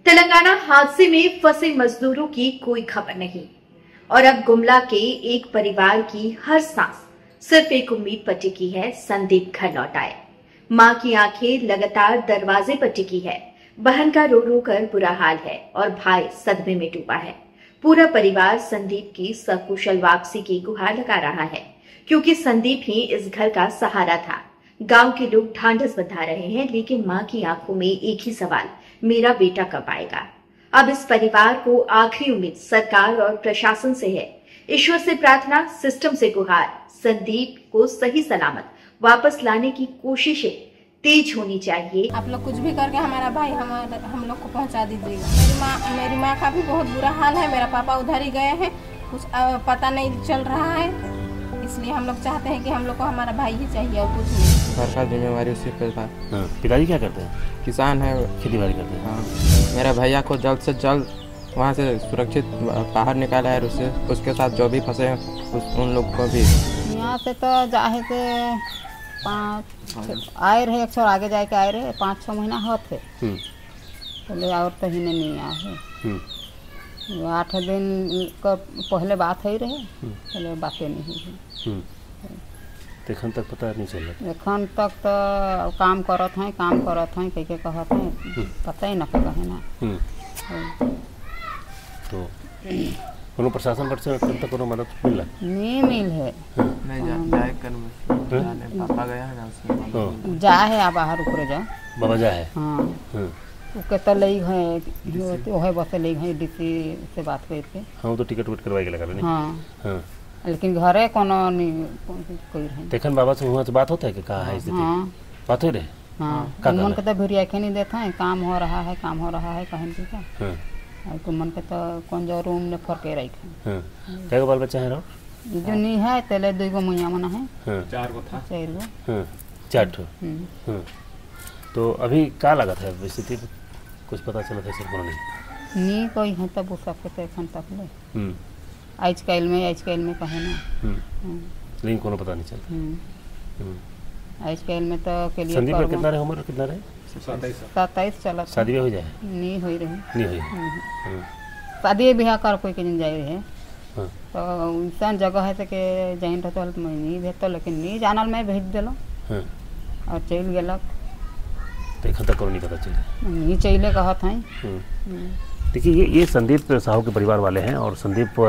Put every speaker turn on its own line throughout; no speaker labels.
तेलंगाना हादसे में फंसे मजदूरों की कोई खबर नहीं और अब गुमला के एक परिवार की हर सांस सिर्फ एक उम्मीद पर टिकी है, संदीप घर लौट आए। मां की आंखें लगातार दरवाजे पर टिकी है। बहन का रो रो कर बुरा हाल है और भाई सदमे में डूबा है। पूरा परिवार संदीप की सकुशल वापसी की गुहार लगा रहा है, क्योंकि संदीप ही इस घर का सहारा था। गांव के लोग ढांढस बंधा रहे हैं, लेकिन मां की आंखों में एक ही सवाल, मेरा बेटा कब आएगा। अब इस परिवार को आखिरी उम्मीद सरकार और प्रशासन से है। ईश्वर से प्रार्थना, सिस्टम से गुहार, संदीप को सही सलामत वापस लाने की कोशिशें तेज होनी चाहिए।
आप लोग कुछ भी करके हमारा भाई हम लोग को पहुंचा दीजिएगा। मेरी माँ का भी बहुत बुरा हाल है। मेरा पापा उधर ही गए हैं, कुछ पता नहीं चल रहा है, इसलिए हम लोग चाहते हैं कि हम लोग को हमारा भाई ही चाहिए और कुछ नहीं।
घर का जिम्मेवारी उसी पर था।
पिताजी क्या करते हैं?
किसान है,
खेती बाड़ी करते हैं।
हाँ, मेरा भैया को जल्द से जल्द वहाँ से सुरक्षित बाहर निकाला है। उसके साथ जो भी फंसे हैं उन लोग को भी
यहाँ से तो जाए थे 5 आए रहे, एक आगे जाके आए रहे 5-6 महीना होते पहले, और तो ही नहीं आए। 8 दिन का पहले बात ही रहे, पहले बातें नहीं हुई।
एखन तक पता नहीं चल रहा।
एखन तक तो काम करत हैं कह के कहत हैं, पता ही ना कहे ना।
तो कोनो प्रशासन पर से तक कोनो मदद मिला
नहीं मिल है।
नहीं जाए कर पापा गया है ना,
जा है बाहर ऊपर जा
बाबा जा है।
हाँ उसके तो ले गए, वही बस ले गए डीसी से बात करके।
हाँ तो टिकट उट करवाई के लगा नहीं।
हाँ लेकिन घरे कोनो नहीं कोई रहे।
देखन बाबा से वहाँ से बात होता है कि कहाँ है स्थिति? हाँ बात हो रही।
हाँ मन के तो भिड़िया के नहीं देता है, काम हो रहा है कहें की क्या। तो मन के तो कौन जो रूम में फरके रखे।
क्या बाल बच्चा है?
जो नहीं है तेले 2 मुइया मना है,
4 गो था।
4 ठो। तो अभी क्या लगा था स्थिति? कुछ पता चला था सिर्फ
नहीं कोई है तब उस सबके एखन तक ले आज कल में कहे ना।
लेकिन कोनो पता नहीं चलता।
आज कल में तो के लिए
संदीप कितना रहे, उम्र कितना रहे?
27 चला।
शादी हो जाए?
नहीं हो रही।
नहीं हुई।
शादी ब्याह कर कोई के दिन जाए रहे तो इंसान जगह है के जाइन रहता तो मैं नहीं भेजता, लेकिन नहीं जानल मैं भेज दिलो और चल गलक।
तो एखन तक नहीं पता चले,
नहीं चले कहत हैं।
देखिए ये संदीप साहू के परिवार वाले हैं और संदीप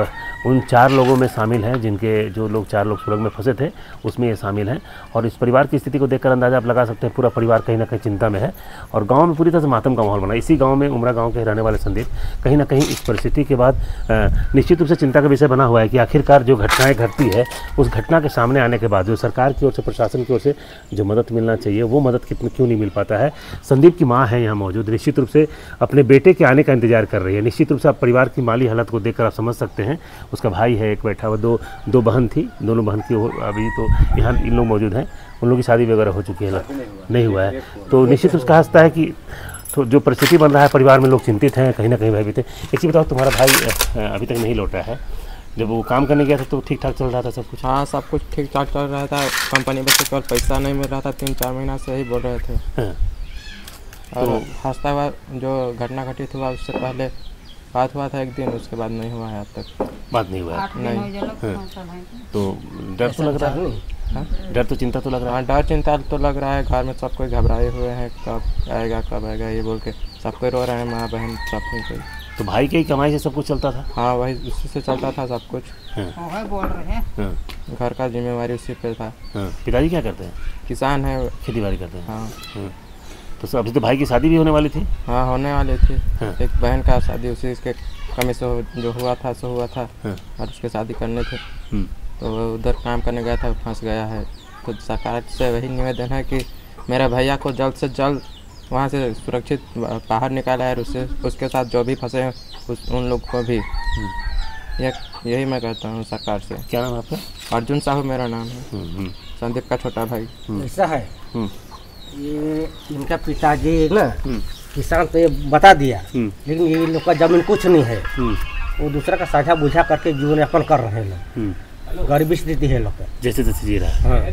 उन 4 लोगों में शामिल हैं जिनके जो लोग 4 लोग सुरंग में फंसे थे, उसमें ये शामिल हैं। और इस परिवार की स्थिति को देखकर अंदाजा आप लगा सकते हैं, पूरा परिवार कहीं ना कहीं चिंता में है और गांव में पूरी तरह से मातम का माहौल बना। इसी गांव में उमरा गांव के रहने वाले संदीप कहीं ना कहीं इस परिस्थिति के बाद निश्चित रूप से चिंता का विषय बना हुआ है कि आखिरकार जो घटनाएँ घटती है, उस घटना के सामने आने के बाद जो सरकार की ओर से, प्रशासन की ओर से जो मदद मिलना चाहिए वो मदद क्यों नहीं मिल पाता है। संदीप की माँ है यहाँ मौजूद, निश्चित रूप से अपने बेटे के आने का इंतजार कर रही है। निश्चित रूप से आप परिवार की माली हालत को देखकर आप समझ सकते हैं। उसका भाई है एक बैठा हुआ, दो बहन थी, दोनों बहन की अभी तो यहाँ इन लोग मौजूद हैं, उन लोगों की शादी वगैरह हो चुकी है, नहीं हुआ है। तो निश्चित रूप से हंसता है कि तो जो परिस्थिति बन रहा है परिवार में लोग चिंतित हैं, कहीं ना कहीं भयभीत हैं। एक चीज़ बताओ, तुम्हारा भाई अभी तक नहीं लौटा है? जब वो काम करने गया था तो ठीक ठाक चल रहा था सब कुछ?
हाँ सब कुछ ठीक ठाक चल रहा था। कंपनी में से पैसा नहीं मिल रहा था, 3-4 महीना से ही बोल रहे थे। और हंसता हुआ जो घटना घटित हुआ उससे पहले बात हुआ था एक दिन, उसके बाद नहीं हुआ है, अब तक बात नहीं हुआ है।
नहीं तो डर तो लग रहा है? डर तो चिंता तो लग रहा है?
डर चिंता तो लग रहा है। घर में सब कोई घबराए हुए हैं, कब आएगा ये बोल के सब कोई रो रहे हैं, माँ बहन सब कोई।
तो भाई की कमाई से सब कुछ चलता था?
हाँ वही उसी से चलता था सब कुछ।
बोल रहे हैं
घर का जिम्मेवारी उसी पर था।
पिताजी क्या करते हैं?
किसान है,
खेती बाड़ी करते हैं।
हाँ
तो अभी तो भाई की शादी भी होने वाली थी?
हाँ होने वाली थी। एक बहन का शादी उसी के कमी से जो हुआ था और उसके शादी करने थे, तो वो उधर काम करने गया था, फंस गया है। तो सरकार से वही निवेदन है कि मेरा भैया को जल्द से जल्द वहाँ से सुरक्षित बाहर निकाला है, उसके साथ जो भी फंसे हैं उन लोग को भी। यही मैं कहता हूँ सरकार से।
क्या नाम है आपका?
अर्जुन साहू मेरा नाम है, संदीप का छोटा भाई।
ऐसा है ये इनका पिताजी ना किसान तो ये बता दिया, लेकिन ये लोग का जमीन कुछ नहीं है। वो दूसरा का साझा बुझा करके जीवन यापन कर रहे हैं लोग। गरीबी स्थिति है लोग,
जैसे तैसे जी रहा है।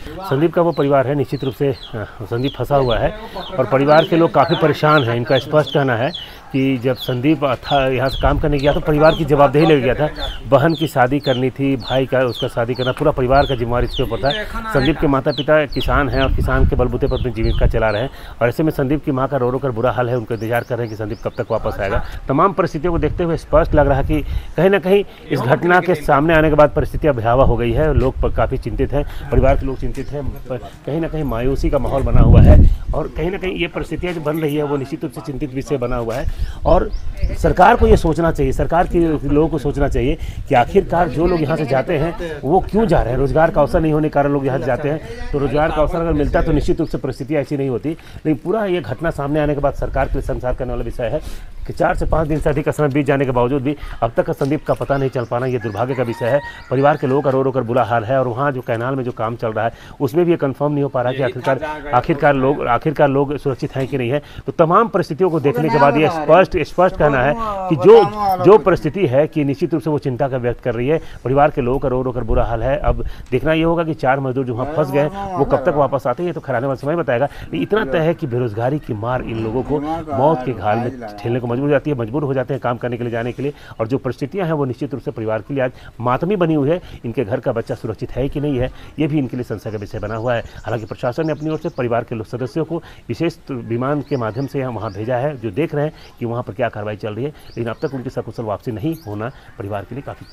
संदीप का वो परिवार है, निश्चित रूप से संदीप फंसा हुआ है और परिवार के लोग काफ़ी परेशान हैं। इनका स्पष्ट कहना है कि जब संदीप था यहाँ से काम करने गया तो परिवार की जवाबदेही ले गया था। बहन की शादी करनी थी, भाई का उसका शादी करना, पूरा परिवार का जिम्मेवारी इसके ऊपर था। संदीप के माता पिता किसान हैं और किसान के बलबूते पर अपनी जीविका चला रहे हैं और ऐसे में संदीप की माँ का रो रो कर बुरा हाल है। उनको इंतजार कर रहे हैं कि संदीप कब तक वापस आएगा। तमाम परिस्थितियों को देखते हुए स्पष्ट लग रहा है कि कहीं ना कहीं इस घटना के सामने आने के बाद परिस्थितियाँ भयावह हो गई है। लोग काफ़ी चिंतित हैं, परिवार के लोग चिंतित हैं, कहीं ना कहीं मायूसी का माहौल बना हुआ है और कहीं ना कहीं ये परिस्थितियाँ जो बन रही है वो निश्चित रूप से चिंतित विषय बना हुआ है। और सरकार को ये सोचना चाहिए, सरकार के लोगों को सोचना चाहिए कि आखिरकार जो लोग यहाँ से जाते हैं वो क्यों जा रहे हैं। रोजगार का अवसर नहीं होने के कारण लोग यहाँ से जाते हैं, तो रोजगार का अवसर अगर मिलता तो निश्चित रूप से परिस्थितियाँ ऐसी नहीं होती। लेकिन पूरा ये घटना सामने आने के बाद सरकार के लिए संसार करने वाला विषय है कि 4 से 5 दिन से अधिक समय बीत जाने के बावजूद भी अब तक संदीप का पता नहीं चल पाना, ये दुर्भाग्य का विषय है। परिवार के लोगों का रो रो कर बुरा हाल है और वहाँ जो कैनाल में जो काम चल रहा है उसमें भी ये कंफर्म नहीं हो पा रहा कि आखिरकार लोग सुरक्षित हैं कि नहीं है। तो तमाम परिस्थितियों को देखने के बाद ये स्पष्ट कहना है कि जो परिस्थिति है कि निश्चित रूप से वो चिंता का व्यक्त कर रही है। परिवार के लोगों का रो रो कर बुरा हाल है। अब देखना ये होगा कि 4 मजदूर जो वहाँ फंस गए वो कब तक वापस आते हैं, तो खराने वाला समय बताएगा। इतना तय है कि बेरोजगारी की मार इन लोगों को मौत के घाल में ठेलने को मजबूर हो जाते हैं काम करने के लिए, जाने के लिए। और जो परिस्थितियां हैं वो निश्चित रूप से परिवार के लिए आज मातमी बनी हुई है। इनके घर का बच्चा सुरक्षित है कि नहीं है, ये भी इनके लिए संशय का विषय बना हुआ है। हालांकि प्रशासन ने अपनी ओर से परिवार के सदस्यों को विशेष विमान के माध्यम से वहाँ भेजा है, जो देख रहे हैं कि वहाँ पर क्या कार्रवाई चल रही है। लेकिन अब तक उनकी सकुशल वापसी नहीं होना परिवार के लिए काफ़ी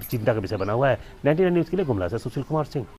चिंता का विषय बना हुआ है। 99 न्यूज़ के लिए गुमला से सुशील कुमार सिंह।